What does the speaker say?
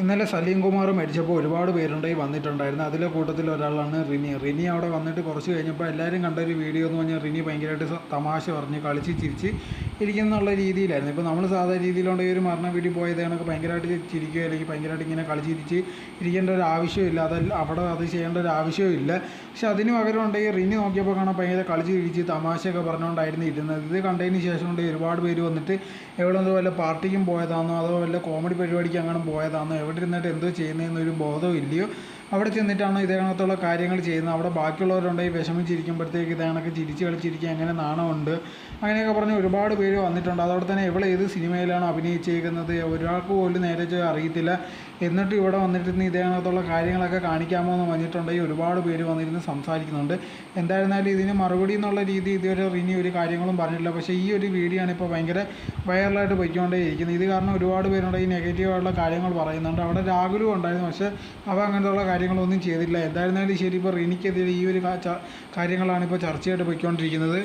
ഇന്നലെ സലീം കുമാർ മരിച്ചപ്പോൾ ഒരുപാട് പേരുണ്ടായി വന്നിട്ടുണ്ടായിരുന്നു. അതിലെ കൂട്ടത്തിൽ ഒരാളാണ് റിനി അവിടെ വന്നിട്ട് കുറച്ച് കഴിഞ്ഞപ്പോൾ എല്ലാവരും കണ്ടൊരു വീഡിയോ എന്ന് പറഞ്ഞാൽ റിനി ഭയങ്കരമായിട്ട് തമാശ പറഞ്ഞ് കളിച്ച് ചിരിച്ച് ഇരിക്കുന്നുള്ള രീതിയിലായിരുന്നു. ഇപ്പോൾ നമ്മൾ സാധാരണ രീതിയിലുണ്ട് ഈ ഒരു മരണ വീട്ടിൽ പോയതാണൊക്കെ ഭയങ്കരമായിട്ട് ചിരിക്കുക അല്ലെങ്കിൽ ഭയങ്കരമായിട്ട് ഇങ്ങനെ കളിച്ച് ചിരിച്ച് ഇരിക്കേണ്ട ഒരു ആവശ്യമില്ല, അവിടെ അത് ചെയ്യേണ്ട ഒരു ആവശ്യമില്ല. പക്ഷെ അതിന് പകരം ഉണ്ടെങ്കിൽ റിനി നോക്കിയപ്പോൾ കാണാൻ ഭയങ്കര കളിച്ച് ചിരിച്ച് തമാശയൊക്കെ പറഞ്ഞുകൊണ്ടായിരുന്നു ഇരുന്നത്. ഇത് കണ്ടതിന് ശേഷം കൊണ്ട് ഒരുപാട് പേര് വന്നിട്ട് എവിടെ എന്തോ വല്ല പാർട്ടിക്കും പോയതാണെന്നോ അതോ വല്ല കോമഡി പരിപാടിക്ക് അങ്ങനെ പോയതാണെന്നോ എവിടെ ഇരുന്നിട്ട് എന്തോ ചെയ്യുന്നതെന്നൊരു ബോധവും ഇല്ലയോ, അവിടെ ചെന്നിട്ടാണ് ഇതേകണത്തുള്ള കാര്യങ്ങൾ ചെയ്യുന്നത്. അവിടെ ബാക്കിയുള്ളവരുണ്ടെങ്കിൽ വിഷമിച്ചിരിക്കുമ്പോഴത്തേക്ക് ഇതേകണക്ക് ചിരിച്ച് കളിച്ചിരിക്കുക, അങ്ങനെ നാണമുണ്ട് അങ്ങനെയൊക്കെ പറഞ്ഞ് ഒരുപാട് പേര് വന്നിട്ടുണ്ട്. അതോടെ തന്നെ ഇവിടെ ഏത് സിനിമയിലാണ് അഭിനയിച്ചേക്കുന്നത് ഒരാൾക്ക് പോലും നേരെ അറിയത്തില്ല. എന്നിട്ട് ഇവിടെ വന്നിട്ടിരുന്ന് ഇതേകണത്തുള്ള കാര്യങ്ങളൊക്കെ കാണിക്കാമോ എന്ന് പറഞ്ഞിട്ടുണ്ടെങ്കിൽ ഒരുപാട് പേര് വന്നിരുന്ന് സംസാരിക്കുന്നുണ്ട്. എന്തായിരുന്നാലും ഇതിന് മറുപടി എന്നുള്ള രീതി ഇതുവരെ റിനി ഒരു കാര്യങ്ങളും പറഞ്ഞിട്ടില്ല. പക്ഷേ ഈ ഒരു വീഡിയോ ആണ് ഇപ്പോൾ ഭയങ്കര വൈറലായിട്ട് പോയിക്കൊണ്ടേയിരിക്കുന്നത്. ഇത് കാരണം ഒരുപാട് പേരുണ്ടെങ്കിൽ നെഗറ്റീവായിട്ടുള്ള കാര്യങ്ങൾ പറയുന്നുണ്ട്. അവിടെ രാഹുലും ഉണ്ടായിരുന്നു, പക്ഷേ അവ അങ്ങനത്തുള്ള കാര്യങ്ങളൊന്നും ചെയ്തില്ല. എന്തായിരുന്നാലും ശരി, ഇപ്പോൾ റിനിക്കെതിരെ ഈ ഒരു കാര്യങ്ങളാണ് ഇപ്പോൾ ചർച്ചയായിട്ട് പോയിക്കൊണ്ടിരിക്കുന്നത്.